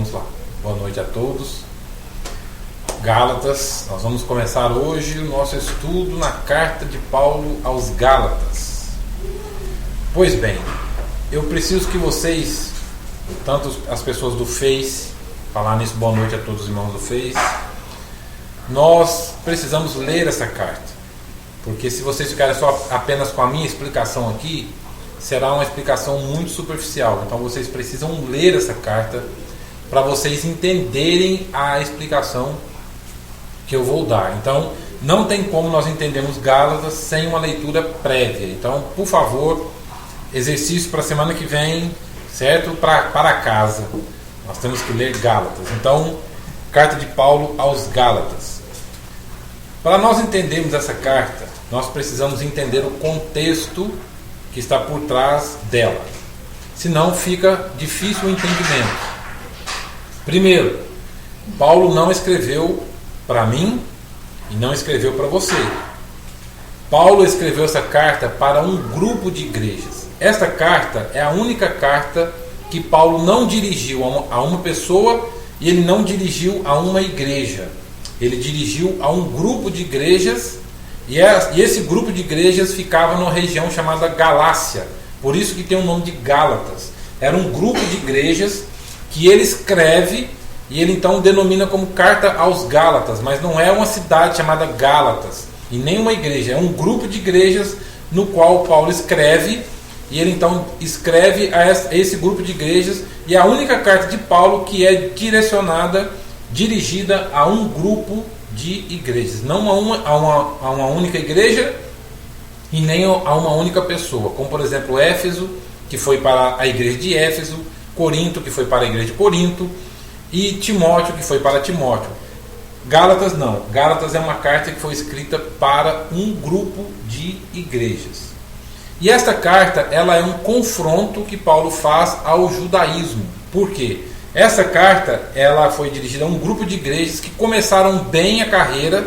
vamos lá. Boa noite a todos. Gálatas, nós vamos começar hoje o nosso estudo na carta de Paulo aos Gálatas. Pois bem, eu preciso que vocês, tanto as pessoas do Face, falar nisso, boa noite a todos os irmãos do Face, nós precisamos ler essa carta, porque se vocês ficarem só apenas com a minha explicação aqui, será uma explicação muito superficial. Então vocês precisam ler essa carta para vocês entenderem a explicação que eu vou dar. Então não tem como nós entendermos Gálatas sem uma leitura prévia. Então, por favor, exercício para a semana que vem, certo? Para casa. Nós temos que ler Gálatas. Então, carta de Paulo aos Gálatas. Para nós entendermos essa carta, nós precisamos entender o contexto que está por trás dela. Senão fica difícil o entendimento. Primeiro, Paulo não escreveu para mim e não escreveu para você. Paulo escreveu essa carta para um grupo de igrejas. Esta carta é a única carta que Paulo não dirigiu a uma pessoa e ele não dirigiu a uma igreja. Ele dirigiu a um grupo de igrejas e esse grupo de igrejas ficava numa região chamada Galácia. Por isso que tem o nome de Gálatas. Era um grupo de igrejas que ele escreve e ele então denomina como carta aos Gálatas, mas não é uma cidade chamada Gálatas e nem uma igreja, é um grupo de igrejas no qual Paulo escreve, e ele então escreve a esse grupo de igrejas, e é a única carta de Paulo que é dirigida a um grupo de igrejas, não a uma única igreja e nem a uma única pessoa, como por exemplo Éfeso, que foi para a igreja de Éfeso, Corinto, que foi para a igreja de Corinto, e Timóteo, que foi para Timóteo. Gálatas não. Gálatas é uma carta que foi escrita para um grupo de igrejas. E esta carta, ela é um confronto que Paulo faz ao judaísmo. Por quê? Essa carta, ela foi dirigida a um grupo de igrejas que começaram bem a carreira,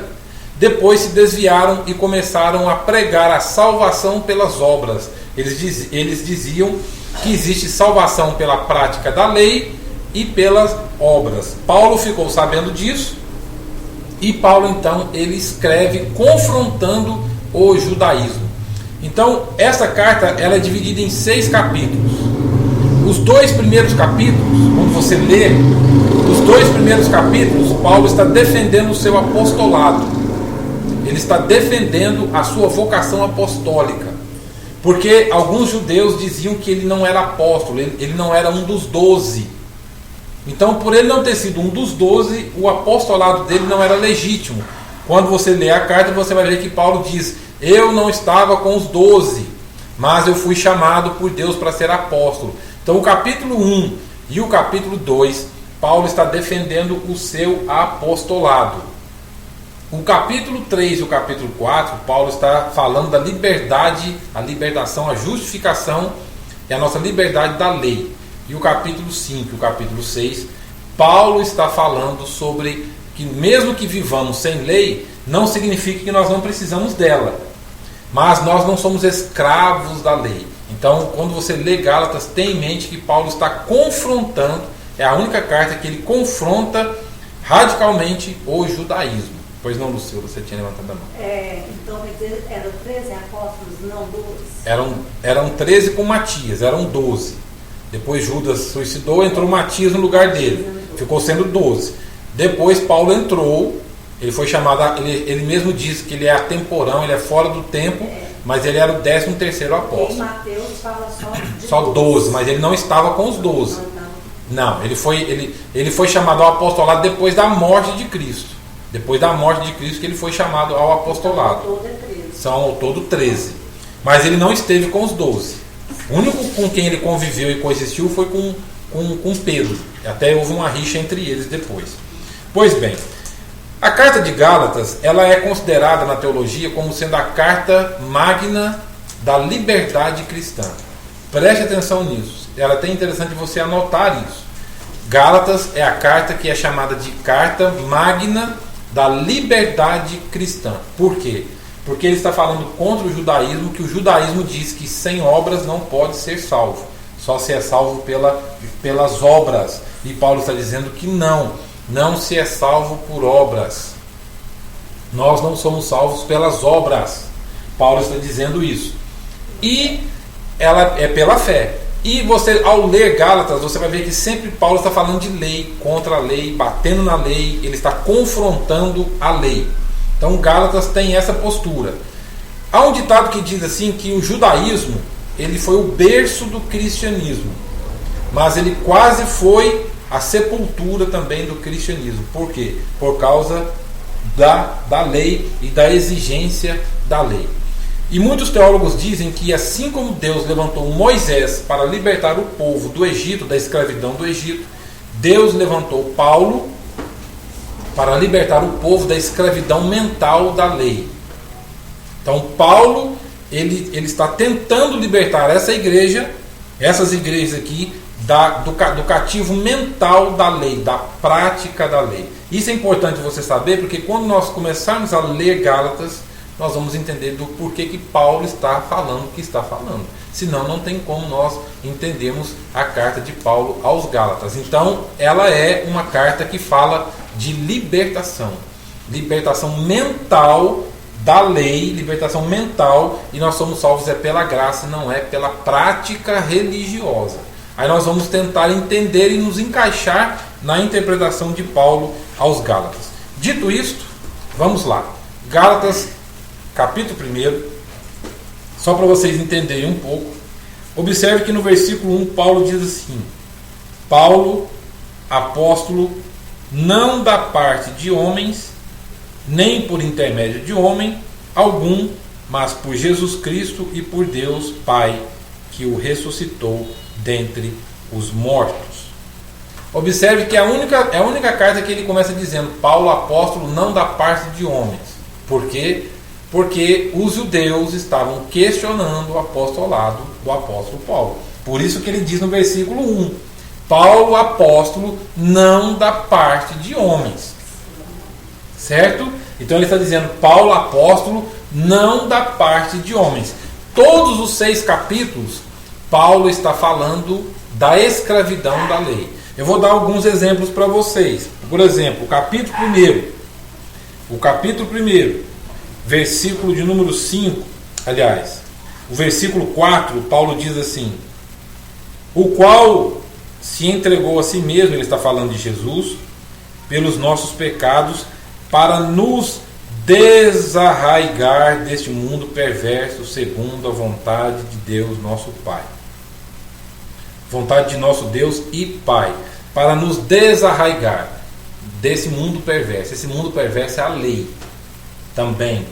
depois se desviaram e começaram a pregar a salvação pelas obras. Eles diziam que existe salvação pela prática da lei e pelas obras. Paulo ficou sabendo disso e Paulo então ele escreve confrontando o judaísmo. Então essa carta ela é dividida em 6 capítulos. Os 2 primeiros capítulos, quando você lê os 2 primeiros capítulos, Paulo está defendendo o seu apostolado. Ele está defendendo a sua vocação apostólica, porque alguns judeus diziam que ele não era apóstolo, ele não era um dos 12. Então, por ele não ter sido um dos 12, o apostolado dele não era legítimo. Quando você lê a carta, você vai ver que Paulo diz: eu não estava com os 12, mas eu fui chamado por Deus para ser apóstolo. Então, o capítulo 1 e o capítulo 2, Paulo está defendendo o seu apostolado. O capítulo 3 e o capítulo 4, Paulo está falando da liberdade, a libertação, a justificação e a nossa liberdade da lei. E o capítulo 5 e o capítulo 6, Paulo está falando sobre que mesmo que vivamos sem lei, não significa que nós não precisamos dela. Mas nós não somos escravos da lei. Então, quando você lê Gálatas, tenha em mente que Paulo está confrontando, é a única carta que ele confronta radicalmente o judaísmo. Pois não, Lucila, você tinha levantado a mão. Então, eram 13 apóstolos, não 12? Eram 13 com Matias, eram 12. Depois Judas suicidou, entrou Matias no lugar dele. Ficou sendo 12. Depois Paulo entrou, ele foi chamado, ele mesmo disse que ele é atemporão, ele é fora do tempo, mas ele era o 13º apóstolo. Em Mateus fala só 12, mas ele não estava com os 12. Não, ele foi chamado ao apostolado depois da morte de Cristo. Depois da morte de Cristo que ele foi chamado ao apostolado. São ao todo 13. Mas ele não esteve com os 12. O único com quem ele conviveu e coexistiu foi com Pedro. Até houve uma rixa entre eles depois. Pois bem, a carta de Gálatas ela é considerada na teologia como sendo a carta magna da liberdade cristã. Preste atenção nisso. Ela é até interessante você anotar isso. Gálatas é a carta que é chamada de carta magna da liberdade cristã. Por quê? Porque ele está falando contra o judaísmo, que o judaísmo diz que sem obras não pode ser salvo. Só se é salvo pelas obras. E Paulo está dizendo que não se é salvo por obras. Nós não somos salvos pelas obras. Paulo está dizendo isso. E ela é pela fé. E você, ao ler Gálatas, você vai ver que sempre Paulo está falando de lei, contra a lei, batendo na lei, ele está confrontando a lei. Então Gálatas tem essa postura. Há um ditado que diz assim que o judaísmo, ele foi o berço do cristianismo, mas ele quase foi a sepultura também do cristianismo. Por quê? Por causa da lei e da exigência da lei. E muitos teólogos dizem que assim como Deus levantou Moisés para libertar o povo do Egito, da escravidão do Egito, Deus levantou Paulo para libertar o povo da escravidão mental da lei. Então Paulo, ele está tentando libertar essa igreja, essas igrejas aqui, do cativo mental da lei, da prática da lei. Isso é importante você saber, porque quando nós começarmos a ler Gálatas, nós vamos entender do porquê que Paulo está falando o que está falando. Senão não tem como nós entendermos a carta de Paulo aos Gálatas. Então ela é uma carta que fala de libertação. Libertação mental da lei, libertação mental, e nós somos salvos pela graça, não é pela prática religiosa. Aí nós vamos tentar entender e nos encaixar na interpretação de Paulo aos Gálatas. Dito isto, vamos lá. Gálatas, capítulo 1, só para vocês entenderem um pouco. Observe que no versículo 1 Paulo diz assim: Paulo, apóstolo, não da parte de homens, nem por intermédio de homem algum, mas por Jesus Cristo e por Deus Pai, que o ressuscitou dentre os mortos. Observe que é a única carta que ele começa dizendo: Paulo, apóstolo, não da parte de homens. Por quê? Porque os judeus estavam questionando o apostolado do apóstolo Paulo. Por isso que ele diz no versículo 1: Paulo, apóstolo, não da parte de homens. Certo? Então ele está dizendo: Paulo, apóstolo, não da parte de homens. Todos os 6 capítulos, Paulo está falando da escravidão da lei. Eu vou dar alguns exemplos para vocês. Por exemplo, o capítulo 1, versículo de número 5, aliás, o versículo 4, Paulo diz assim: o qual se entregou a si mesmo, ele está falando de Jesus, pelos nossos pecados, para nos desarraigar deste mundo perverso, segundo a vontade de Deus nosso Pai. Vontade de nosso Deus e Pai, para nos desarraigar desse mundo perverso. Esse mundo perverso é a lei também.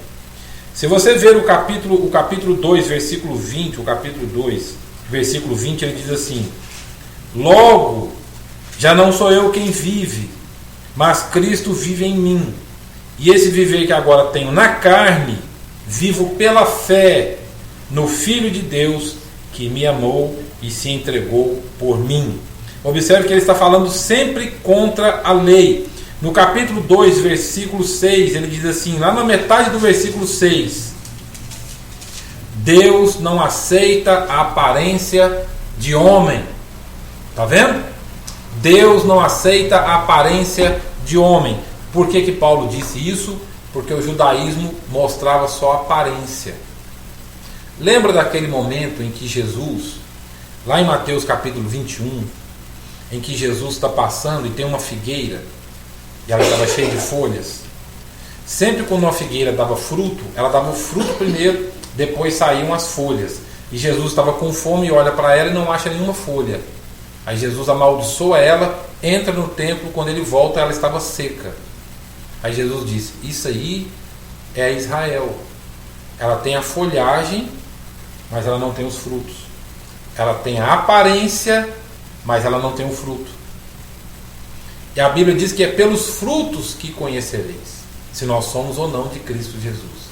Se você ver o capítulo 2, versículo 20, o capítulo 2, versículo 20, ele diz assim: logo, já não sou eu quem vive, mas Cristo vive em mim. E esse viver que agora tenho na carne, vivo pela fé no Filho de Deus, que me amou e se entregou por mim. Observe que ele está falando sempre contra a lei. No capítulo 2, versículo 6, ele diz assim, lá na metade do versículo 6: Deus não aceita a aparência de homem. Está vendo? Deus não aceita a aparência de homem. Por que Paulo disse isso? Porque o judaísmo mostrava só aparência. Lembra daquele momento em que Jesus, lá em Mateus capítulo 21, em que Jesus está passando e tem uma figueira, e ela estava cheia de folhas. Sempre quando uma figueira dava fruto, ela dava o fruto primeiro, depois saíam as folhas. E Jesus estava com fome e olha para ela e não acha nenhuma folha. Aí Jesus amaldiçoa ela, entra no templo, quando ele volta ela estava seca. Aí Jesus disse: isso aí é Israel. Ela tem a folhagem, mas ela não tem os frutos. Ela tem a aparência, mas ela não tem o fruto. E a Bíblia diz que é pelos frutos que conhecereis se nós somos ou não de Cristo Jesus.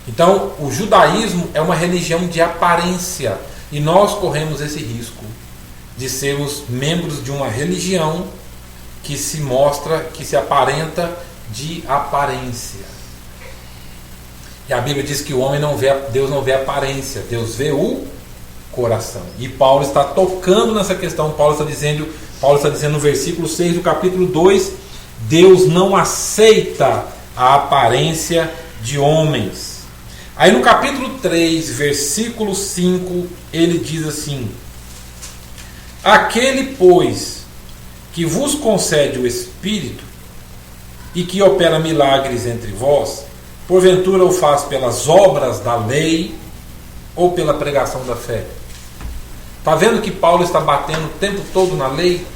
Então, o judaísmo é uma religião de aparência, e nós corremos esse risco de sermos membros de uma religião que se mostra, que se aparenta de aparência. E a Bíblia diz que o homem não vê, Deus não vê aparência, Deus vê o coração. E Paulo está tocando nessa questão. Paulo está dizendo no versículo 6 do capítulo 2, Deus não aceita a aparência de homens. Aí no capítulo 3, versículo 5, ele diz assim: aquele, pois, que vos concede o Espírito e que opera milagres entre vós, porventura o faz pelas obras da lei ou pela pregação da fé? Está vendo que Paulo está batendo o tempo todo na lei?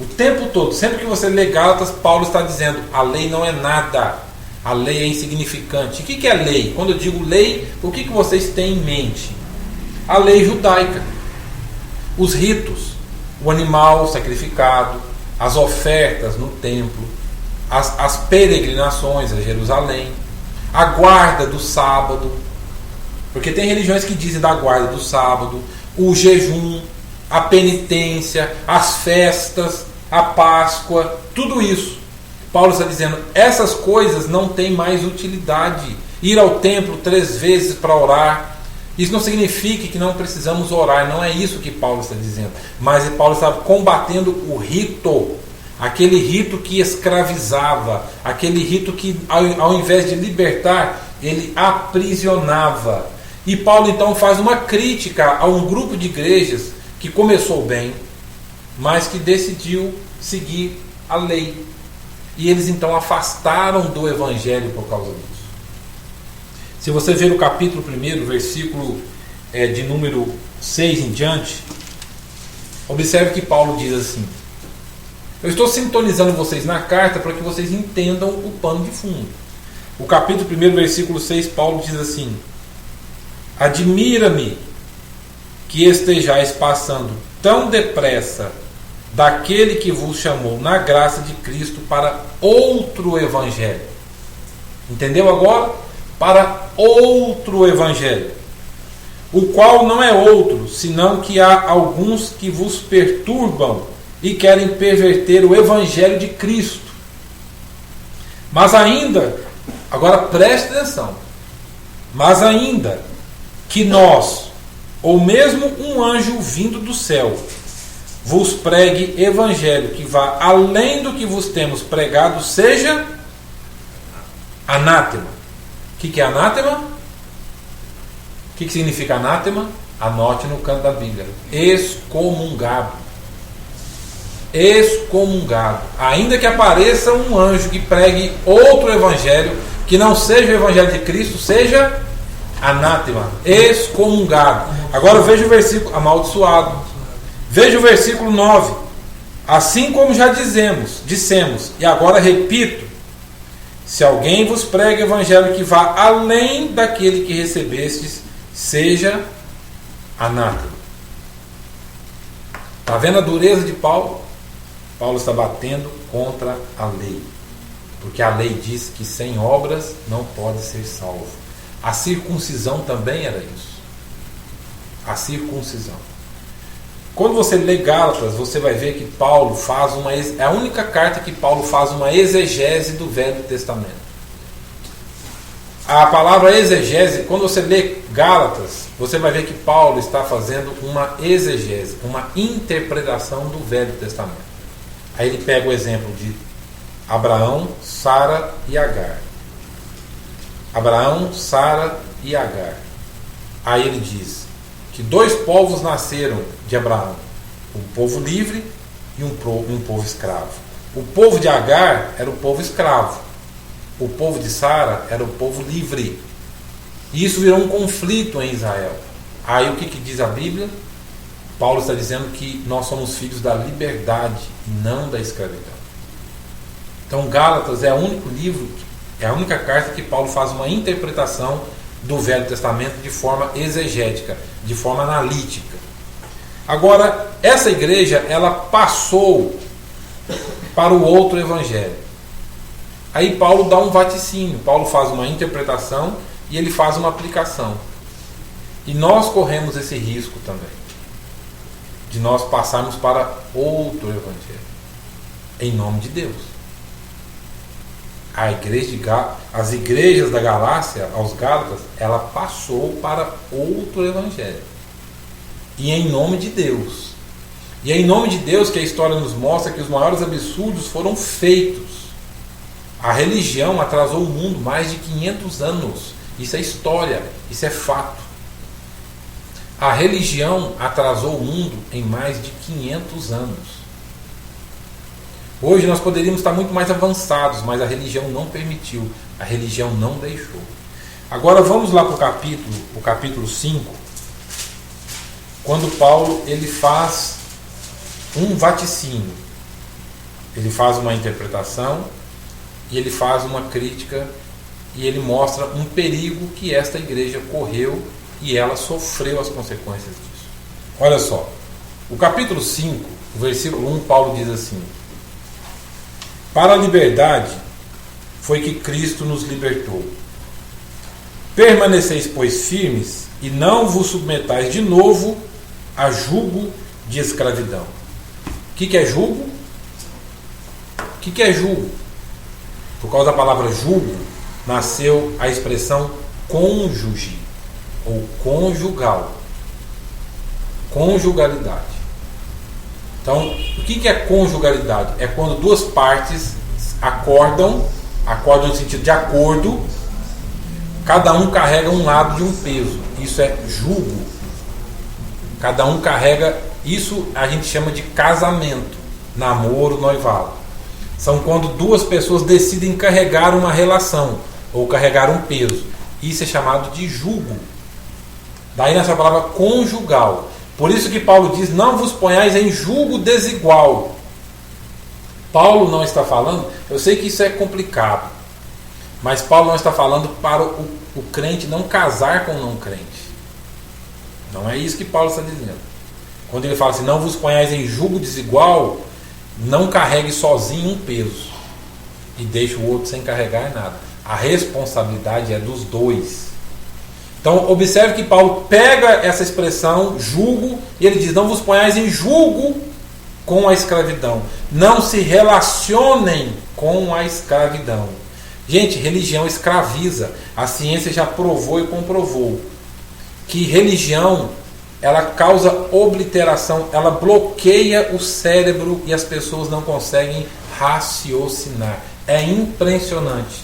O tempo todo. Sempre que você lê Gálatas, Paulo está dizendo: a lei não é nada, a lei é insignificante. O que é lei? Quando eu digo lei, o que vocês têm em mente? A lei judaica, os ritos, o animal sacrificado, as ofertas no templo, as peregrinações a Jerusalém, a guarda do sábado, porque tem religiões que dizem da guarda do sábado, o jejum, a penitência, as festas, a Páscoa, tudo isso. Paulo está dizendo: essas coisas não têm mais utilidade. Ir ao templo 3 vezes para orar, isso não significa que não precisamos orar, não é isso que Paulo está dizendo. Mas Paulo está combatendo o rito, aquele rito que escravizava, aquele rito que, ao invés de libertar, ele aprisionava. E Paulo então faz uma crítica a um grupo de igrejas que começou bem, mas que decidiu seguir a lei. E eles então afastaram do Evangelho por causa disso. Se você ver o capítulo 1, versículo de número 6 em diante, observe que Paulo diz assim: eu estou sintonizando vocês na carta para que vocês entendam o pano de fundo. O capítulo 1, versículo 6, Paulo diz assim: admira-me que estejais passando tão depressa daquele que vos chamou na graça de Cristo para outro evangelho. Entendeu agora? Para outro evangelho, o qual não é outro, senão que há alguns que vos perturbam e querem perverter o evangelho de Cristo. Mas ainda, agora preste atenção, mas ainda que nós, ou mesmo um anjo vindo do céu, vos pregue evangelho que vá além do que vos temos pregado, seja anátema. O que é anátema? O que significa anátema? Anote no canto da Bíblia: excomungado. Excomungado. Ainda que apareça um anjo que pregue outro evangelho, que não seja o evangelho de Cristo, seja anátema, excomungado. Agora veja o versículo: amaldiçoado. Veja o versículo 9: assim como já dissemos, e agora repito, se alguém vos prega evangelho que vá além daquele que recebestes, seja anátema. Está vendo a dureza de Paulo? Paulo está batendo contra a lei, porque a lei diz que sem obras não pode ser salvo. A circuncisão também era isso. A circuncisão. Quando você lê Gálatas, você vai ver que Paulo faz é a única carta que Paulo faz uma exegese do Velho Testamento. A palavra exegese, quando você lê Gálatas, você vai ver que Paulo está fazendo uma exegese, uma interpretação do Velho Testamento. Aí ele pega o exemplo de Abraão, Sara e Agar. Abraão, Sara e Agar. Aí ele diz que 2 povos nasceram de Abraão: um povo livre e um povo escravo. O povo de Agar era o povo escravo, o povo de Sara era o povo livre. E isso virou um conflito em Israel. Aí o que diz a Bíblia? Paulo está dizendo que nós somos filhos da liberdade e não da escravidão. Então Gálatas é o único livro, é a única carta que Paulo faz uma interpretação do Velho Testamento de forma exegética, de forma analítica. Agora, essa igreja, ela passou para o outro evangelho. Aí Paulo dá um vaticínio, Paulo faz uma interpretação e ele faz uma aplicação. E nós corremos esse risco também, de nós passarmos para outro evangelho, em nome de Deus. As igrejas da Galácia, aos Gálatas, ela passou para outro evangelho. e em nome de Deus. E é em nome de Deus que a história nos mostra que os maiores absurdos foram feitos. A religião atrasou o mundo mais de 500 anos. Isso é história, isso é fato. A religião atrasou o mundo em mais de 500 anos. Hoje nós poderíamos estar muito mais avançados, mas a religião não permitiu, a religião não deixou. Agora vamos lá para o capítulo 5, quando Paulo ele faz um vaticínio. Ele faz uma interpretação e ele faz uma crítica e ele mostra um perigo que esta igreja correu e ela sofreu as consequências disso. Olha só, o capítulo 5, o versículo 1, Paulo diz assim: para a liberdade foi que Cristo nos libertou. Permaneceis, pois, firmes, e não vos submetais de novo a jugo de escravidão. O que é jugo? O que é jugo? Por causa da palavra jugo, nasceu a expressão cônjuge, ou conjugal. Conjugalidade. Então, o que é conjugalidade? É quando duas partes acordam no sentido de acordo, cada um carrega um lado de um peso. Isso é jugo. Cada um carrega, isso a gente chama de casamento, namoro, noivado. São quando duas pessoas decidem carregar uma relação, ou carregar um peso. Isso é chamado de jugo. Daí nessa palavra conjugal. Por isso que Paulo diz, não vos ponhais em jugo desigual. Paulo não está falando, eu sei que isso é complicado, mas Paulo não está falando para o crente não casar com o não crente. Não é isso que Paulo está dizendo. Quando ele fala assim, não vos ponhais em jugo desigual, não carregue sozinho um peso e deixe o outro sem carregar nada. A responsabilidade é dos dois. Então observe que Paulo pega essa expressão jugo e ele diz, não vos ponhais em jugo com a escravidão. Não se relacionem com a escravidão. Gente, religião escraviza. A ciência já provou e comprovou que religião ela causa obliteração, ela bloqueia o cérebro e as pessoas não conseguem raciocinar. É impressionante.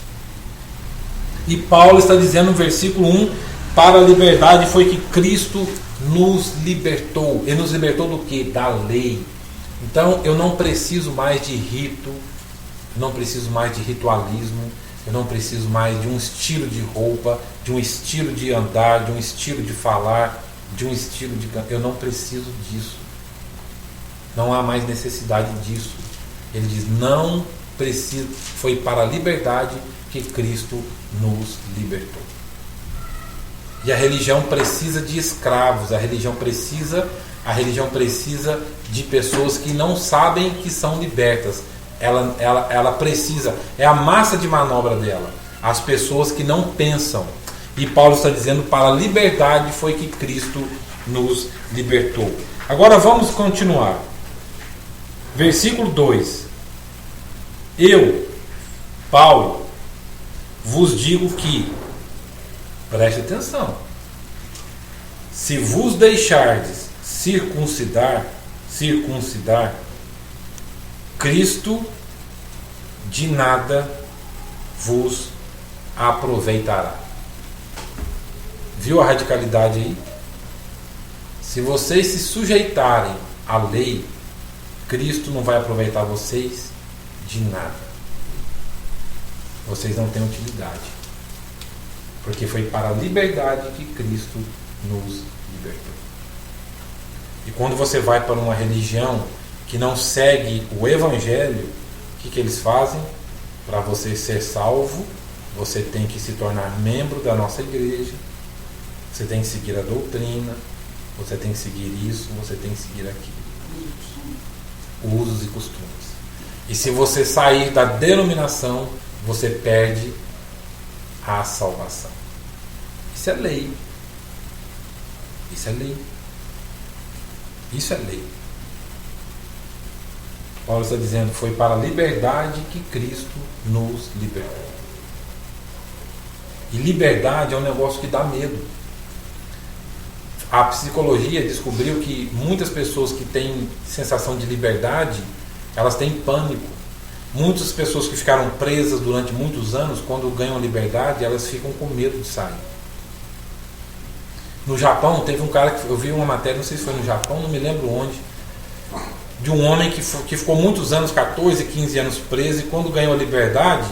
E Paulo está dizendo no versículo 1, para a liberdade foi que Cristo nos libertou. Ele nos libertou do quê? Da lei. Então eu não preciso mais de rito, não preciso mais de ritualismo, eu não preciso mais de um estilo de roupa, de um estilo de andar, de um estilo de falar, de um estilo de cantar. Eu não preciso disso. Não há mais necessidade disso. Ele diz, não preciso. Foi para a liberdade que Cristo nos libertou. E a religião precisa de escravos, a religião precisa de pessoas que não sabem que são libertas. Ela precisa, é a massa de manobra dela, as pessoas que não pensam. E Paulo está dizendo, para a liberdade foi que Cristo nos libertou. Agora vamos continuar. Versículo 2. Eu, Paulo, vos digo que, preste atenção, se vos deixardes circuncidar, Cristo de nada vos aproveitará. Viu a radicalidade aí? Se vocês se sujeitarem à lei, Cristo não vai aproveitar vocês de nada. Vocês não têm utilidade. Porque foi para a liberdade que Cristo nos libertou. E quando você vai para uma religião que não segue o Evangelho, o que eles fazem? Para você ser salvo, você tem que se tornar membro da nossa igreja, você tem que seguir a doutrina, você tem que seguir isso, você tem que seguir aquilo. Usos e costumes. E se você sair da denominação, você perde a salvação. Isso é lei. Isso é lei. Isso é lei. Paulo está dizendo, foi para a liberdade que Cristo nos libertou. E liberdade é um negócio que dá medo. A psicologia descobriu que muitas pessoas que têm sensação de liberdade, elas têm pânico. Muitas pessoas que ficaram presas durante muitos anos, quando ganham liberdade, elas ficam com medo de sair. No Japão, teve um cara que eu vi uma matéria, não sei se foi no Japão, não me lembro onde, de um homem que ficou muitos anos, 14, 15 anos preso, e quando ganhou a liberdade,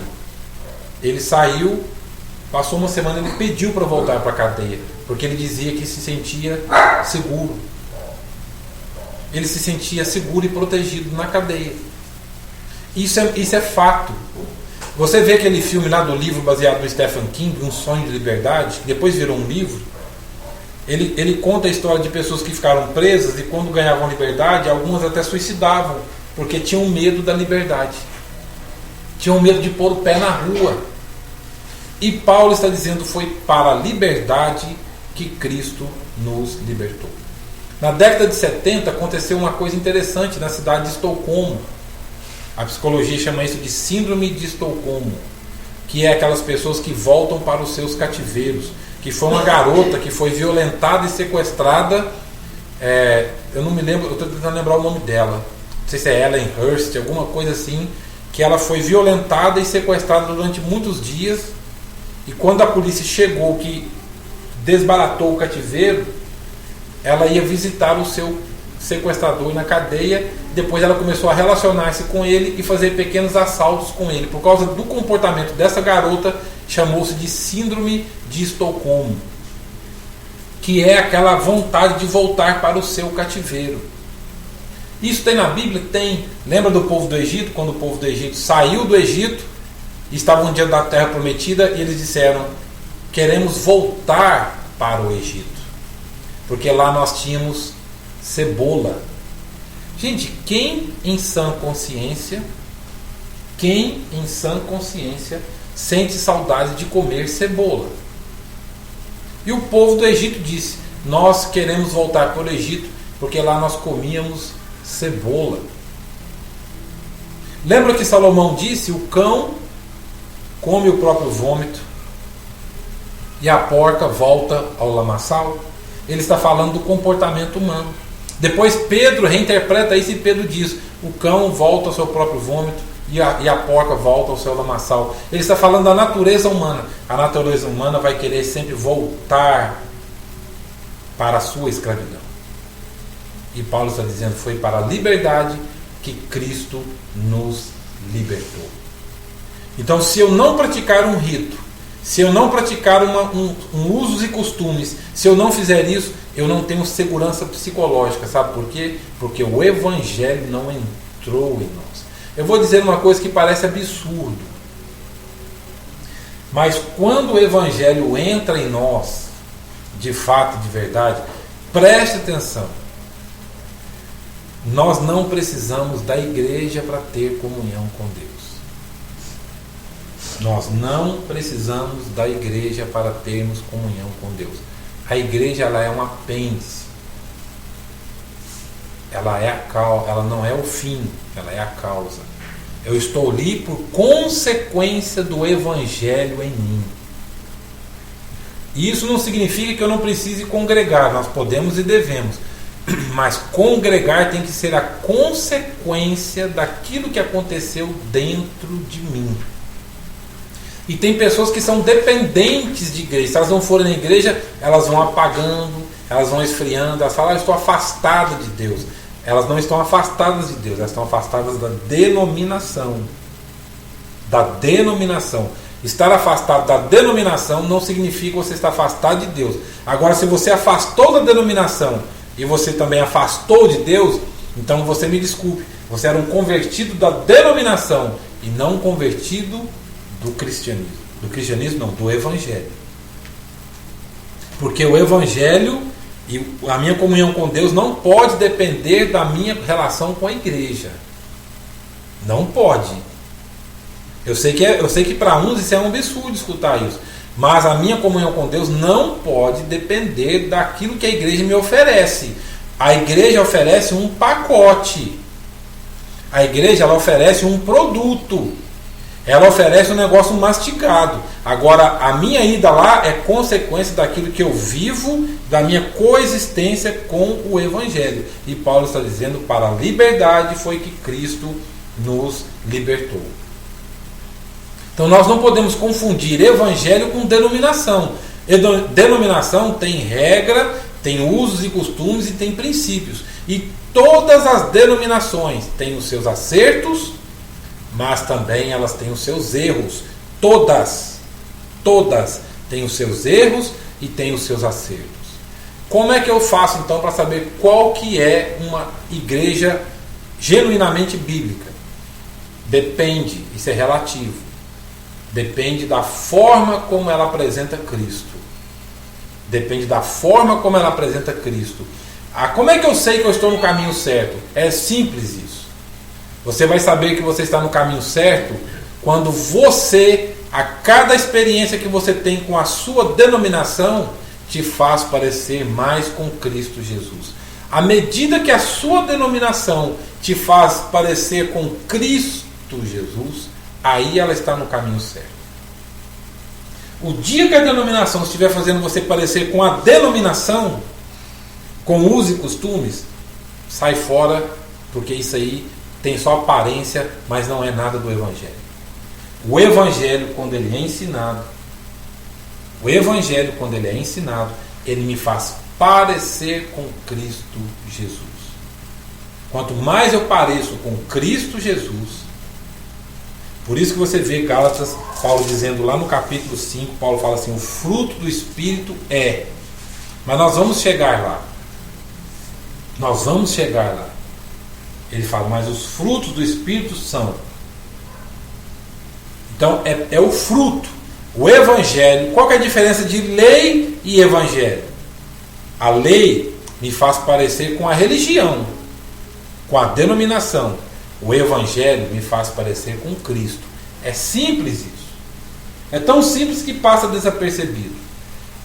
ele saiu, passou uma semana, ele pediu para voltar para a cadeia, porque ele dizia que se sentia seguro. Ele se sentia seguro e protegido na cadeia. Isso é fato. Você vê aquele filme lá do livro baseado no Stephen King, Um Sonho de Liberdade, que depois virou um livro. Ele conta a história de pessoas que ficaram presas e quando ganhavam liberdade, algumas até suicidavam, porque tinham medo da liberdade. Tinham medo de pôr o pé na rua. E Paulo está dizendo, foi para a liberdade que Cristo nos libertou. Na década de 70 aconteceu uma coisa interessante na cidade de Estocolmo. A psicologia chama isso de síndrome de Estocolmo, que é aquelas pessoas que voltam para os seus cativeiros. Que foi uma garota que foi violentada e sequestrada. Eu não me lembro, eu estou tentando lembrar o nome dela. Não sei se é Ellen Hurst, alguma coisa assim. Que ela foi violentada e sequestrada durante muitos dias. E quando a polícia chegou, que desbaratou o cativeiro, ela ia visitar o seu sequestrador na cadeia. Depois ela começou a relacionar-se com ele e fazer pequenos assaltos com ele. Por causa do comportamento dessa garota, chamou-se de síndrome de Estocolmo, que é aquela vontade de voltar para o seu cativeiro. Isso tem na Bíblia? Tem. Lembra do povo do Egito? Quando o povo do Egito saiu do Egito, estavam diante da terra prometida, e eles disseram, queremos voltar para o Egito, porque lá nós tínhamos cebola. Gente, quem em sã consciência sente saudade de comer cebola? E o povo do Egito disse, nós queremos voltar para o Egito, porque lá nós comíamos cebola. Lembra que Salomão disse, o cão come o próprio vômito e a porca volta ao lamaçal? Ele está falando do comportamento humano. Depois Pedro reinterpreta isso e Pedro diz, o cão volta ao seu próprio vômito e a porca volta ao seu lamaçal. Ele está falando da natureza humana. A natureza humana vai querer sempre voltar para a sua escravidão. E Paulo está dizendo, foi para a liberdade que Cristo nos libertou. Então, se eu não praticar um rito, se eu não praticar um usos e costumes, se eu não fizer isso, eu não tenho segurança psicológica. Sabe por quê? Porque o Evangelho não entrou em nós. Eu vou dizer uma coisa que parece absurdo, mas quando o Evangelho entra em nós, de fato, de verdade, preste atenção, nós não precisamos da igreja para ter comunhão com Deus. Nós não precisamos da igreja para termos comunhão com Deus. A igreja, ela é um apêndice. Ela não é o fim, ela é a causa. Eu estou ali por consequência do Evangelho em mim. Isso não significa que eu não precise congregar. Nós podemos e devemos. Mas congregar tem que ser a consequência daquilo que aconteceu dentro de mim. E tem pessoas que são dependentes de igreja. Se elas não forem na igreja, elas vão apagando, elas vão esfriando, elas falam, eu estou afastada de Deus. Elas não estão afastadas de Deus, elas estão afastadas da denominação. Da denominação. Estar afastado da denominação não significa que você está afastado de Deus. Agora, se você afastou da denominação e você também afastou de Deus, então você me desculpe, você era um convertido da denominação e não um convertido do cristianismo. Do cristianismo não, do Evangelho. Porque o Evangelho e a minha comunhão com Deus não pode depender da minha relação com a igreja. Não pode. Eu sei que para uns isso é um absurdo escutar isso. Mas a minha comunhão com Deus não pode depender daquilo que a igreja me oferece. A igreja oferece um pacote. A igreja, ela oferece um produto. Ela oferece um negócio mastigado. Agora, a minha ida lá é consequência daquilo que eu vivo, da minha coexistência com o Evangelho. E Paulo está dizendo, para a liberdade foi que Cristo nos libertou. Então nós não podemos confundir Evangelho com denominação. Denominação tem regra, tem usos e costumes e tem princípios. E todas as denominações têm os seus acertos, mas também elas têm os seus erros. Todas têm os seus erros e têm os seus acertos. Como é que eu faço então para saber qual que é uma igreja genuinamente bíblica? Depende, isso é relativo. Depende da forma como ela apresenta Cristo. Depende da forma como ela apresenta Cristo. Como é que eu sei que eu estou no caminho certo? É simples isso. Você vai saber que você está no caminho certo quando você, a cada experiência que você tem com a sua denominação, te faz parecer mais com Cristo Jesus. À medida que a sua denominação te faz parecer com Cristo Jesus, aí ela está no caminho certo. O dia que a denominação estiver fazendo você parecer com a denominação, com usos e costumes, sai fora, porque isso aí tem só aparência, mas não é nada do Evangelho. O Evangelho, quando ele é ensinado, ele me faz parecer com Cristo Jesus. Quanto mais eu pareço com Cristo Jesus, por isso que você vê Gálatas, Paulo dizendo lá no capítulo 5, Paulo fala assim, o fruto do Espírito é. Mas nós vamos chegar lá. Ele fala, mas os frutos do Espírito são. Então é o fruto. O Evangelho, qual que é a diferença de lei e Evangelho? A lei me faz parecer com a religião, com a denominação. O Evangelho me faz parecer com Cristo. É simples isso. É tão simples que passa desapercebido.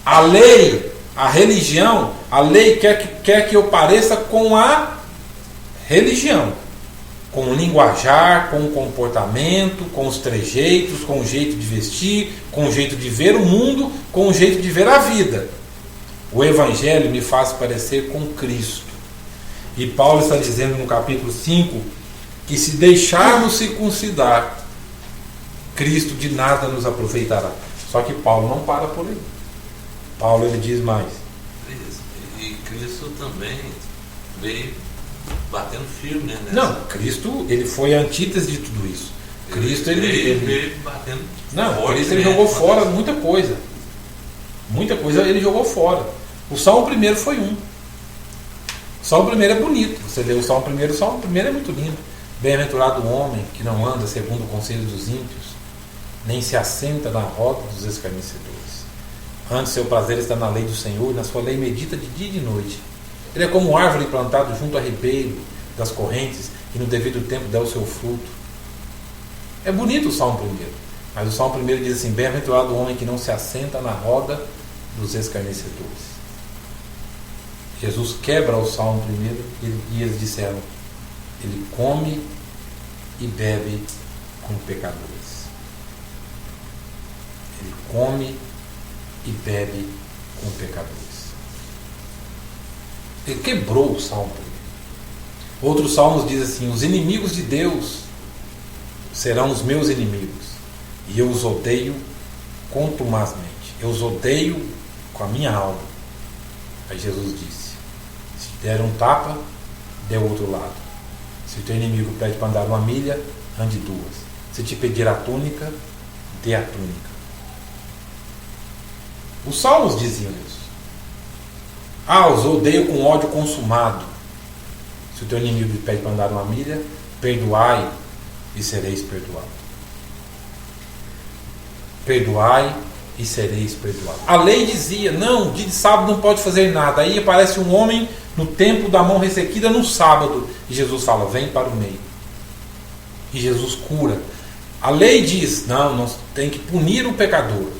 A lei, a religião, a lei quer que eu pareça com a religião. Com o linguajar, com o comportamento, com os trejeitos, com o jeito de vestir, com o jeito de ver o mundo, com o jeito de ver a vida. O Evangelho me faz parecer com Cristo. E Paulo está dizendo no capítulo 5 que se deixarmos circuncidar, Cristo de nada nos aproveitará. Só que Paulo não para por aí. Paulo ele diz mais. E Cristo também veio batendo firme, né? Não, Cristo ele foi a antítese de tudo isso. Cristo ele veio batendo não, forte, Cristo ele né? jogou fora muita coisa. Muita coisa ele jogou fora. O Salmo 1 foi um. O Salmo 1 é bonito. Você lê o Salmo 1 é muito lindo. Bem-aventurado o homem que não anda segundo o conselho dos ímpios, nem se assenta na roda dos escarnecedores. Antes seu prazer está na lei do Senhor, e na sua lei medita de dia e de noite. Ele é como árvore plantada junto a ribeiro das correntes, e no devido tempo dá o seu fruto. É bonito o Salmo 1, mas o Salmo 1 diz assim, bem-aventurado o homem que não se assenta na roda dos escarnecedores. Jesus quebra o Salmo 1 e eles disseram, ele come e bebe com pecadores. Ele come e bebe com pecadores. Ele quebrou o Salmo 1. Outros salmos dizem assim, os inimigos de Deus serão os meus inimigos, e eu os odeio contumazmente. Eu os odeio com a minha alma. Aí Jesus disse, se te der um tapa, dê o outro lado. Se o teu inimigo pede para andar 1 milha, ande 2. Se te pedir a túnica, dê a túnica. Os salmos diziam isso. Os odeio com ódio consumado. Se o teu inimigo pede para andar 1 milha, perdoai e sereis perdoados. Perdoai e sereis perdoados. A lei dizia, não, dia de sábado não pode fazer nada. Aí aparece um homem no templo da mão ressequida no sábado. E Jesus fala, vem para o meio. E Jesus cura. A lei diz, não tem que punir o pecador.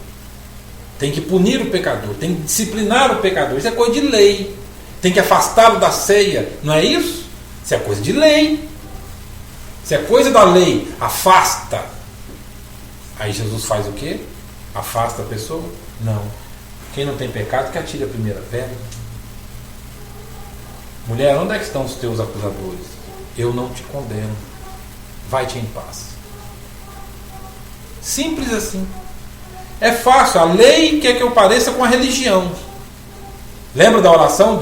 Tem que punir o pecador. Tem que disciplinar o pecador. Isso é coisa de lei. Tem que afastá-lo da ceia. Não é isso? Isso é coisa de lei. Se é coisa da lei, afasta. Aí Jesus faz o quê? Afasta a pessoa? Não. Quem não tem pecado que atire a primeira pedra. Mulher, onde é que estão os teus acusadores? Eu não te condeno. Vai-te em paz. Simples assim. É fácil. A lei quer que eu pareça com a religião. Lembra da oração?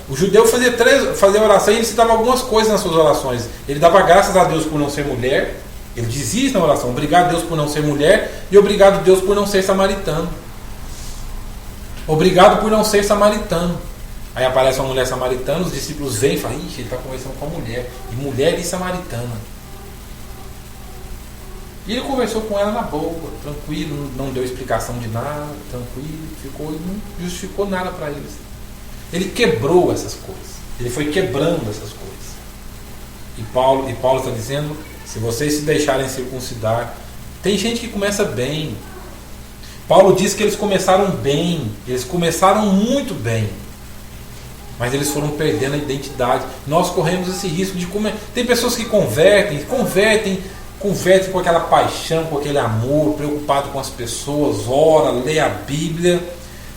O judeu fazia oração e ele citava algumas coisas nas suas orações. Ele dava graças a Deus por não ser mulher. Ele dizia isso na oração: obrigado Deus por não ser mulher e obrigado Deus por não ser samaritano. Obrigado por não ser samaritano. Aí aparece uma mulher samaritana, os discípulos vêm e falam: ixi, ele está conversando com a mulher. E mulher e samaritana. E ele conversou com ela na boa, tranquilo, não deu explicação de nada, tranquilo, ficou e não justificou nada para eles. Ele quebrou essas coisas. Ele foi quebrando essas coisas. E Paulo está dizendo: se vocês se deixarem circuncidar, tem gente que começa bem. Paulo diz que eles começaram bem, eles começaram muito bem, mas eles foram perdendo a identidade. Nós corremos esse risco de comer. Tem pessoas que convertem com aquela paixão, com aquele amor, preocupado com as pessoas, ora, lê a Bíblia,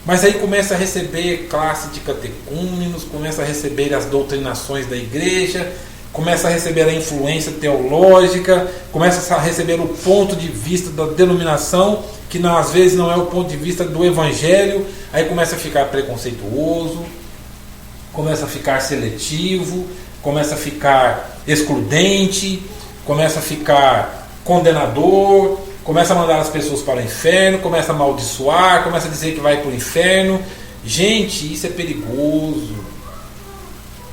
mas aí começa a receber classe de catecúmenos, começa a receber as doutrinações da igreja, começa a receber a influência teológica, começa a receber o ponto de vista da denominação, que às vezes não é o ponto de vista do evangelho, aí começa a ficar preconceituoso, começa a ficar seletivo, começa a ficar excludente, começa a ficar condenador, começa a mandar as pessoas para o inferno, começa a amaldiçoar, começa a dizer que vai para o inferno. Gente, isso é perigoso.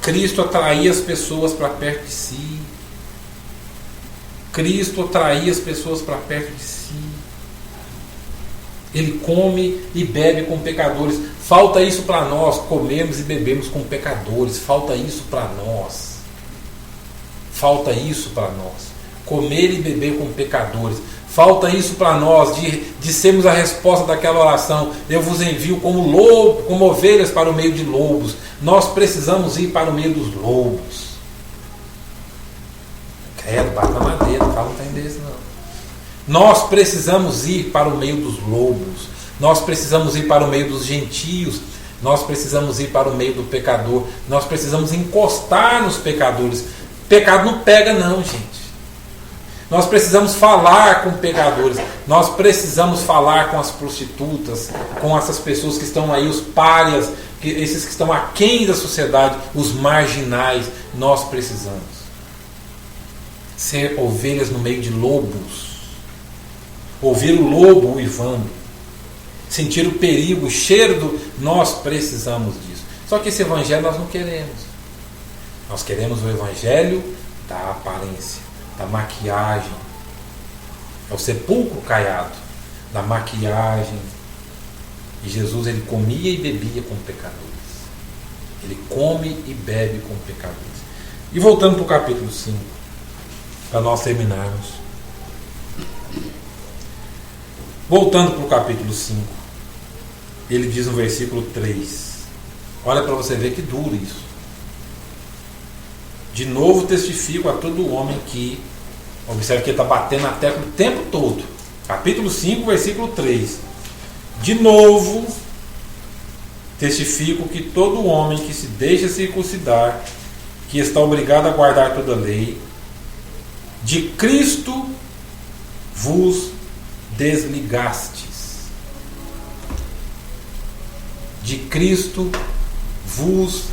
Cristo atraía as pessoas para perto de si. Cristo atraía as pessoas para perto de si. Ele come e bebe com pecadores. Falta isso para nós, comermos e bebemos com pecadores. Falta isso para nós. Falta isso para nós. Comer e beber com pecadores. Falta isso para nós, de sermos a resposta daquela oração: eu vos envio como ovelhas para o meio de lobos. Nós precisamos ir para o meio dos lobos. Credo, bata na madeira, fala um trem desse não. Nós precisamos ir para o meio dos lobos. Nós precisamos ir para o meio dos gentios. Nós precisamos ir para o meio do pecador. Nós precisamos encostar nos pecadores. Pecado não pega não, gente. Nós precisamos falar com pecadores. Nós precisamos falar com as prostitutas, com essas pessoas que estão aí, os párias, esses que estão aquém da sociedade, os marginais. Nós precisamos ser ovelhas no meio de lobos. Ouvir o lobo uivando. Sentir o perigo, o cheiro do... Nós precisamos disso. Só que esse evangelho nós não queremos. Nós queremos o evangelho da aparência, da maquiagem. É o sepulcro caiado, da maquiagem. E Jesus, ele comia e bebia com pecadores. Ele come e bebe com pecadores. E voltando para o capítulo 5, para nós terminarmos. Voltando para o capítulo 5, ele diz no versículo 3. Olha para você ver que duro isso. De novo testifico a todo homem que... Observe que ele está batendo na tecla o tempo todo. Capítulo 5, versículo 3. De novo testifico que todo homem que se deixa circuncidar, que está obrigado a guardar toda a lei, de Cristo vos desligastes. De Cristo vos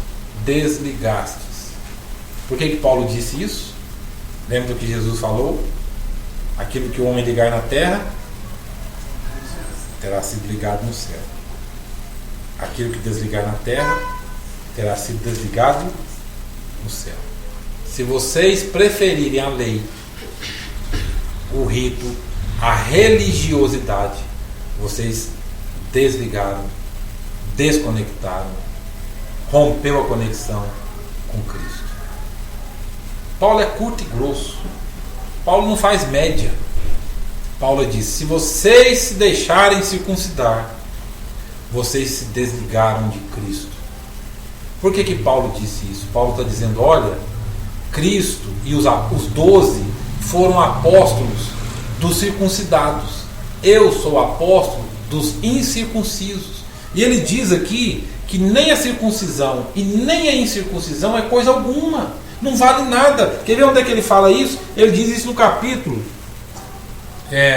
desligastes. Por que Paulo disse isso? Lembra do que Jesus falou? Aquilo que o homem ligar na terra terá sido ligado no céu. Aquilo que desligar na terra terá sido desligado no céu. Se vocês preferirem a lei, o rito, a religiosidade, vocês desligaram, desconectaram, rompeu a conexão com Cristo. Paulo é curto e grosso. Paulo não faz média. Paulo diz: se vocês se deixarem circuncidar, vocês se desligaram de Cristo. Por que Paulo disse isso? Paulo está dizendo: olha, Cristo e os 12 foram apóstolos dos circuncidados. Eu sou apóstolo dos incircuncisos. E ele diz aqui que nem a circuncisão e nem a incircuncisão é coisa alguma. Não vale nada. Quer ver onde é que ele fala isso? Ele diz isso no capítulo.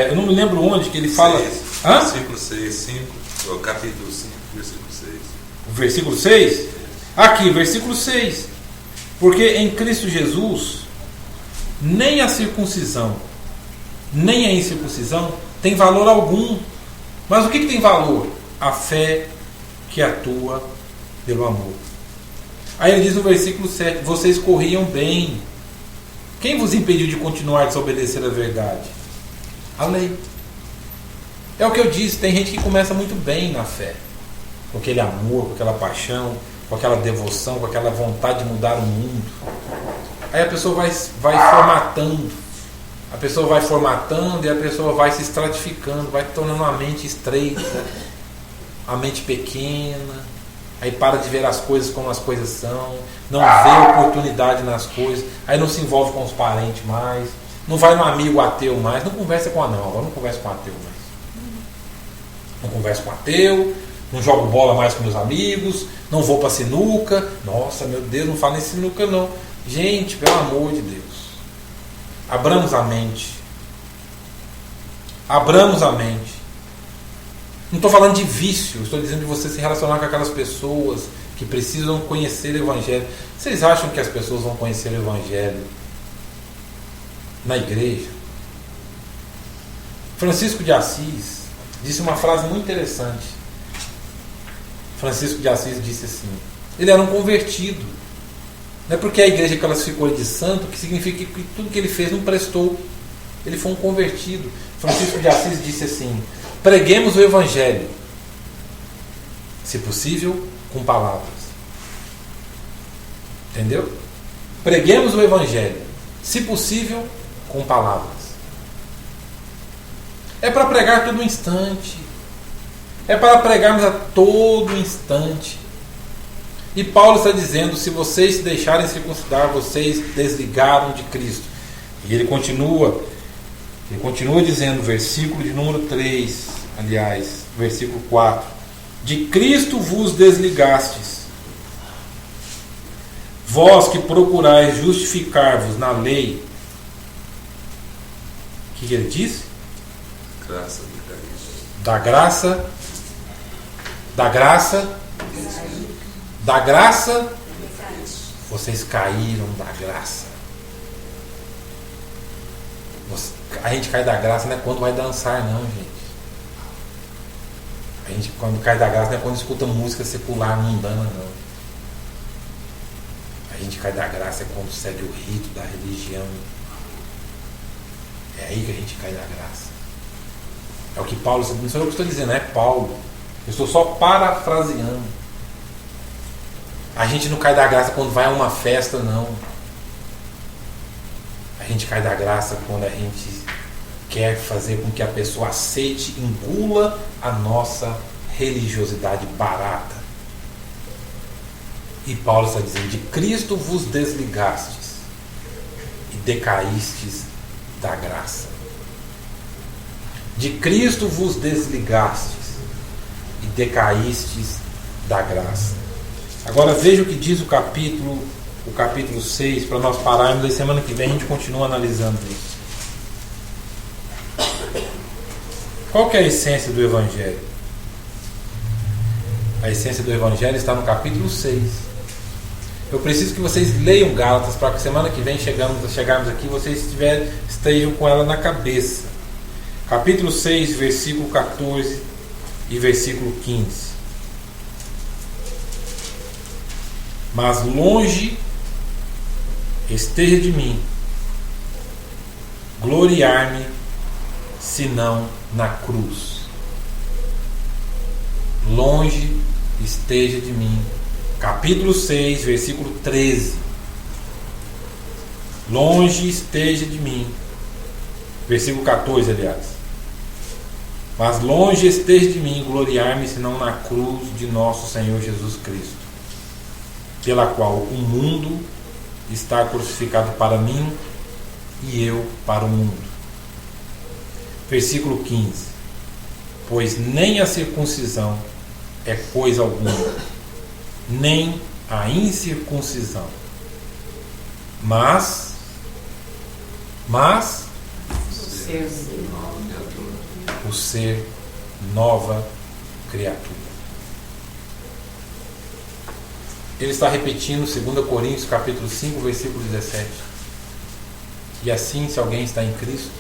Eu não me lembro onde que ele fala. Versículo 6, 5, capítulo 5, versículo 6. O versículo 6? Aqui, versículo 6. Porque em Cristo Jesus, nem a circuncisão, nem a incircuncisão tem valor algum. Mas o que tem valor? A fé que atua pelo amor. Aí ele diz no versículo 7: vocês corriam bem. Quem vos impediu de continuar a desobedecer a verdade? A lei. É o que eu disse, tem gente que começa muito bem na fé, com aquele amor, com aquela paixão, com aquela devoção, com aquela vontade de mudar o mundo. Aí a pessoa vai formatando. A pessoa vai formatando e a pessoa vai se estratificando, vai tornando a mente estreita, a mente pequena. Aí para de ver as coisas como as coisas são, não vê oportunidade nas coisas, aí não se envolve com os parentes mais, não vai no amigo ateu mais, não conversa com anão, agora não conversa com ateu mais. Não converso com ateu, não jogo bola mais com meus amigos, não vou para sinuca. Nossa, meu Deus, não fala em sinuca não. Gente, pelo amor de Deus, abramos a mente. Abramos a mente. Não estou falando de vício, estou dizendo de você se relacionar com aquelas pessoas que precisam conhecer o Evangelho. Vocês acham que as pessoas vão conhecer o Evangelho na igreja? Francisco de Assis disse uma frase muito interessante. Francisco de Assis disse assim: ele era um convertido. Não é porque a igreja classificou ele de santo que significa que tudo que ele fez não prestou. Ele foi um convertido. Francisco de Assis disse assim: preguemos o Evangelho, se possível, com palavras. Entendeu? Preguemos o Evangelho, se possível, com palavras. É para pregar todo instante. É para pregarmos a todo instante. E Paulo está dizendo: se vocês se deixarem circuncidar, vocês desligaram de Cristo. E ele continua dizendo, versículo de número 3, aliás, versículo 4: de Cristo vos desligastes, vós que procurais justificar-vos na lei. O que ele disse? Graça da graça, vocês caíram da graça. A gente cai da graça não é quando vai dançar, não, gente. A gente, quando cai da graça, não é quando escuta música secular mundana, não. A gente cai da graça é quando segue o rito da religião. É aí que a gente cai da graça. É o que Paulo, não sou eu que estou dizendo, é Paulo. Eu estou só parafraseando. A gente não cai da graça quando vai a uma festa, não. A gente cai da graça quando a gente quer fazer com que a pessoa aceite, engula a nossa religiosidade barata. E Paulo está dizendo: de Cristo vos desligastes e decaístes da graça. De Cristo vos desligastes e decaístes da graça. Agora veja o que diz o capítulo 6, para nós pararmos, e semana que vem a gente continua analisando isso. Qual que é a essência do Evangelho? A essência do Evangelho está no capítulo 6. Eu preciso que vocês leiam Gálatas, para que semana que vem chegarmos aqui vocês estejam com ela na cabeça. Capítulo 6, versículo 14 e versículo 15. Mas longe esteja de mim gloriar-me, senão na cruz. Longe esteja de mim. Capítulo 6, versículo 13. Longe esteja de mim. Versículo 14, aliás. Mas longe esteja de mim gloriar-me, senão na cruz de nosso Senhor Jesus Cristo, pela qual o mundo está crucificado para mim e eu para o mundo. Versículo 15. Pois nem a circuncisão é coisa alguma, nem a incircuncisão, mas o ser nova criatura. Ele está repetindo 2 Coríntios capítulo 5, versículo 17. E assim, se alguém está em Cristo,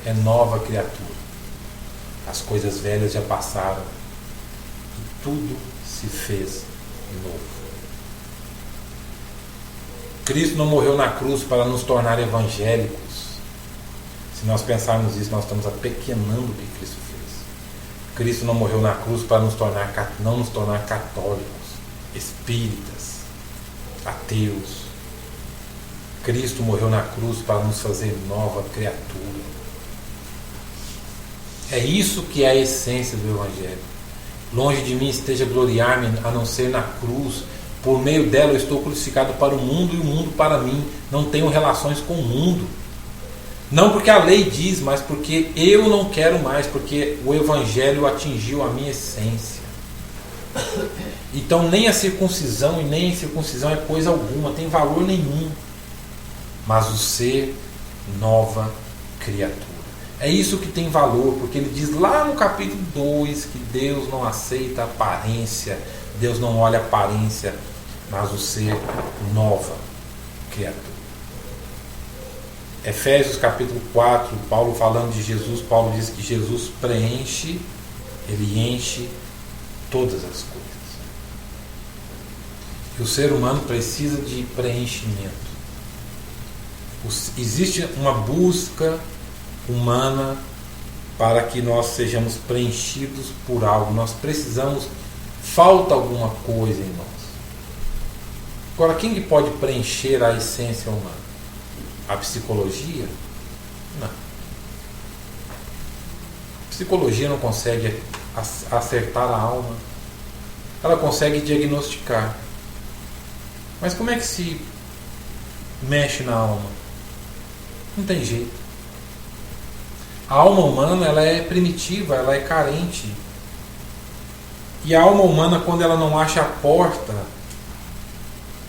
é nova criatura. As coisas velhas já passaram e tudo se fez novo. Cristo não morreu na cruz para nos tornar evangélicos. Se nós pensarmos isso, nós estamos apequenando o que Cristo fez. Cristo não morreu na cruz para não nos tornar católicos, espíritas, ateus. Cristo morreu na cruz para nos fazer nova criatura. É isso que é a essência do Evangelho. Longe de mim esteja gloriar-me, a não ser na cruz. Por meio dela eu estou crucificado para o mundo e o mundo para mim. Não tenho relações com o mundo. Não porque a lei diz, mas porque eu não quero mais, porque o Evangelho atingiu a minha essência. Então nem a circuncisão e nem a incircuncisão é coisa alguma, tem valor nenhum. Mas o ser nova criatura. É isso que tem valor, porque ele diz lá no capítulo 2 que Deus não aceita aparência, Deus não olha aparência, mas o ser nova criatura. Efésios capítulo 4, Paulo falando de Jesus, Paulo diz que Jesus preenche, ele enche todas as coisas. E o ser humano precisa de preenchimento. Existe uma busca humana para que nós sejamos preenchidos por algo. Nós precisamos, falta alguma coisa em nós. Agora, quem que pode preencher a essência humana? A psicologia? Não. A psicologia não consegue acertar a alma. Ela consegue diagnosticar. Mas como é que se mexe na alma? Não tem jeito. A alma humana, ela é primitiva, ela é carente. E a alma humana, quando ela não acha a porta,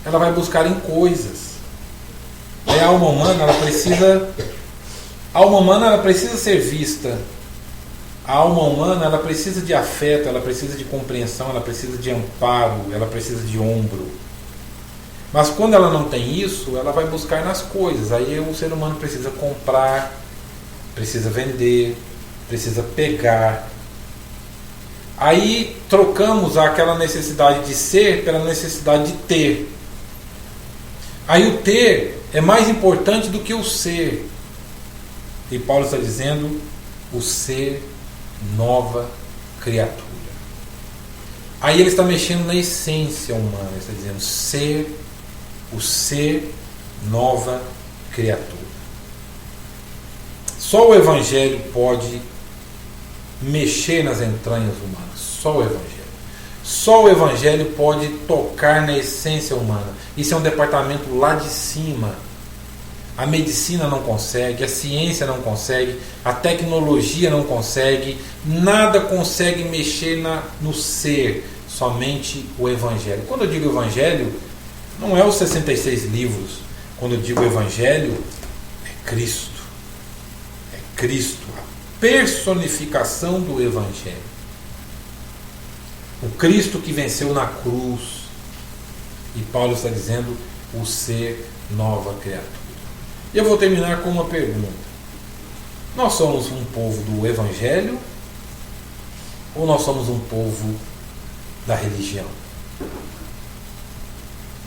ela vai buscar em coisas. E a alma humana, ela precisa ser vista. A alma humana, ela precisa de afeto, ela precisa de compreensão, ela precisa de amparo, ela precisa de ombro. Mas quando ela não tem isso, ela vai buscar nas coisas. Aí o ser humano precisa comprar, precisa vender, precisa pegar. Aí trocamos aquela necessidade de ser pela necessidade de ter. Aí o ter é mais importante do que o ser. E Paulo está dizendo o ser nova criatura. Aí ele está mexendo na essência humana. Ele está dizendo o ser nova criatura. Só o Evangelho pode mexer nas entranhas humanas. Só o Evangelho. Só o Evangelho pode tocar na essência humana. Isso é um departamento lá de cima. A medicina não consegue, a ciência não consegue, a tecnologia não consegue, nada consegue mexer no ser, somente o Evangelho. Quando eu digo Evangelho, não é os 66 livros. Quando eu digo Evangelho, é Cristo. Cristo, a personificação do Evangelho. O Cristo que venceu na cruz. E Paulo está dizendo o ser nova criatura. E eu vou terminar com uma pergunta. Nós somos um povo do Evangelho ou nós somos um povo da religião?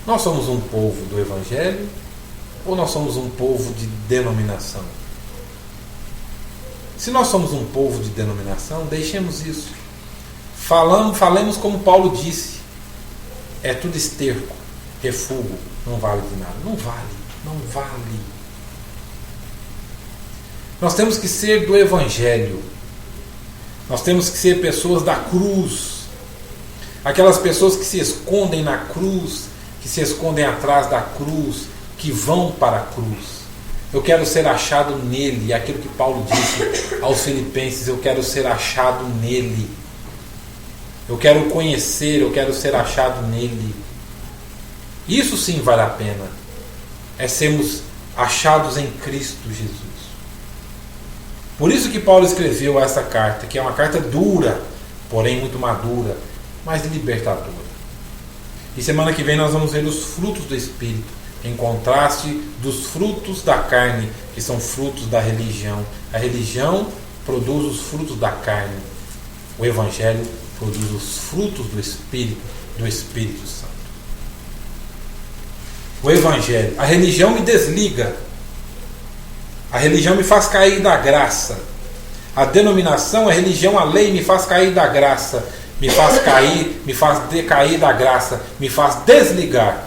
Nós somos um povo do Evangelho ou nós somos um povo de denominação? Se nós somos um povo de denominação, deixemos isso. Falemos como Paulo disse. É tudo esterco, refúgio, não vale de nada. Não vale. Nós temos que ser do Evangelho. Nós temos que ser pessoas da cruz. Aquelas pessoas que se escondem na cruz, que se escondem atrás da cruz, que vão para a cruz. Eu quero ser achado nele. E aquilo que Paulo disse aos Filipenses, eu quero ser achado nele. Eu quero conhecer, eu quero ser achado nele. Isso sim vale a pena. É sermos achados em Cristo Jesus. Por isso que Paulo escreveu essa carta, que é uma carta dura, porém muito madura, mas libertadora. E semana que vem nós vamos ver os frutos do Espírito, em contraste dos frutos da carne, que são frutos da religião. A religião produz os frutos da carne. O Evangelho produz os frutos do Espírito Santo. O Evangelho. A religião me desliga. A religião me faz cair da graça. A denominação, a religião, a lei me faz cair da graça. Me faz cair, me faz decair da graça, me faz desligar.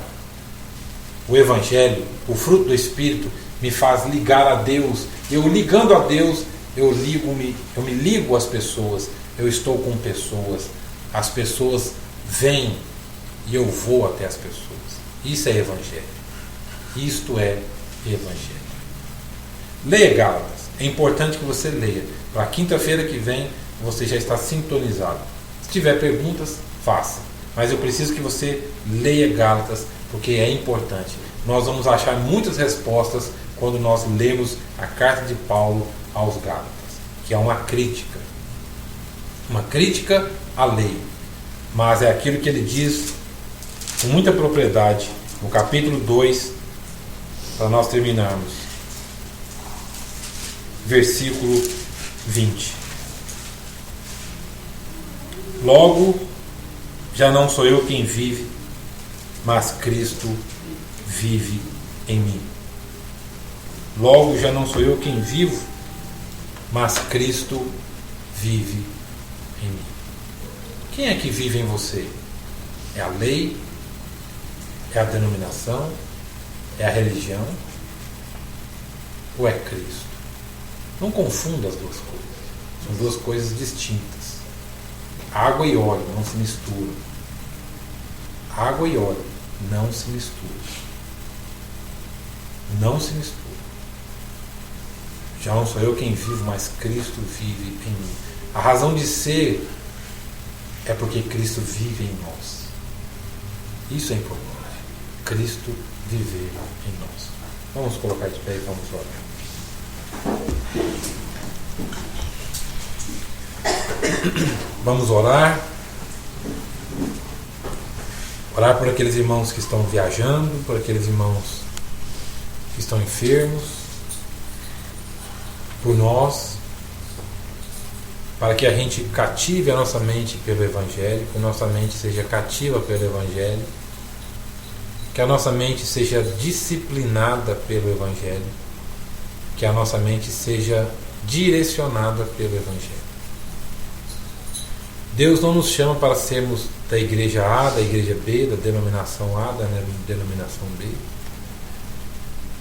O Evangelho, o fruto do Espírito, me faz ligar a Deus. Eu ligando a Deus, eu me ligo às pessoas. Eu estou com pessoas. As pessoas vêm e eu vou até as pessoas. Isso é Evangelho. Isto é Evangelho. Leia Gálatas. É importante que você leia. Para quinta-feira que vem você já está sintonizado. Se tiver perguntas, faça. Mas eu preciso que você leia Gálatas, porque é importante. Nós vamos achar muitas respostas quando nós lemos a carta de Paulo aos Gálatas, que é uma crítica. Uma crítica à lei. Mas é aquilo que ele diz com muita propriedade no capítulo 2, para nós terminarmos. Versículo 20. Logo, já não sou eu quem vive, mas Cristo vive em mim. Logo, já não sou eu quem vivo, mas Cristo vive em mim. Quem é que vive em você? É a lei? É a denominação? É a religião? Ou é Cristo? Não confunda as duas coisas. São duas coisas distintas. Água e óleo não se misturam. Água e óleo não se misturam. Não se misturam. Já não sou eu quem vivo, mas Cristo vive em mim. A razão de ser é porque Cristo vive em nós. Isso é importante. Cristo viver em nós. Vamos colocar de pé e vamos orar. Vamos orar. Orar por aqueles irmãos que estão viajando, por aqueles irmãos que estão enfermos, por nós, para que a gente cative a nossa mente pelo Evangelho, que a nossa mente seja cativa pelo Evangelho, que a nossa mente seja disciplinada pelo Evangelho, que a nossa mente seja direcionada pelo Evangelho. Deus não nos chama para sermos da igreja A, da igreja B, da denominação A, da denominação B.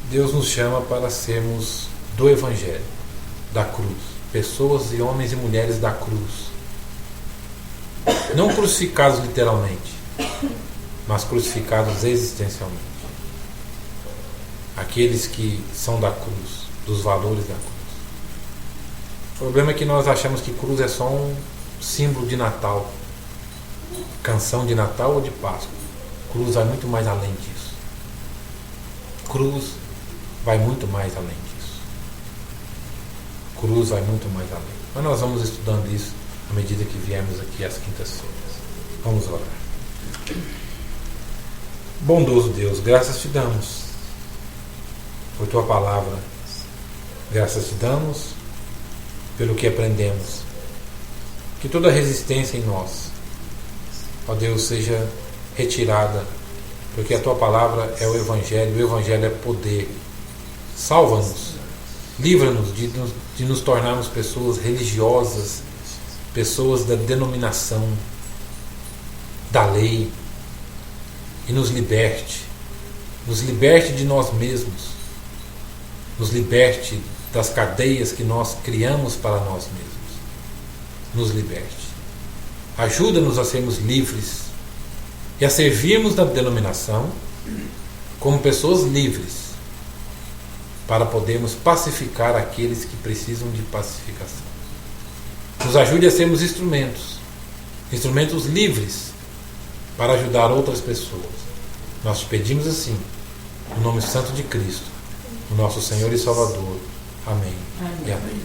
Deus nos chama para sermos do Evangelho, da cruz. Pessoas e homens e mulheres da cruz. Não crucificados literalmente, mas crucificados existencialmente. Aqueles que são da cruz, dos valores da cruz. O problema é que nós achamos que cruz é só um símbolo de Natal, canção de Natal ou de Páscoa. Cruz vai muito mais além disso. Cruz vai muito mais além disso. Cruz vai muito mais além. Mas nós vamos estudando isso à medida que viemos aqui às quintas-feiras. Vamos orar. Bondoso Deus, graças te damos por tua palavra. Graças te damos pelo que aprendemos. Que toda resistência em nós, ó Deus, seja retirada, porque a tua palavra é o Evangelho é poder. Salva-nos, livra-nos de nos tornarmos pessoas religiosas, pessoas da denominação, da lei, e nos liberte de nós mesmos, nos liberte das cadeias que nós criamos para nós mesmos. Nos liberte. Ajuda-nos a sermos livres e a servirmos da denominação como pessoas livres, para podermos pacificar aqueles que precisam de pacificação. Nos ajude a sermos instrumentos livres para ajudar outras pessoas. Nós te pedimos assim, no nome santo de Cristo, o nosso Senhor e Salvador. Amém. Amém. E amém.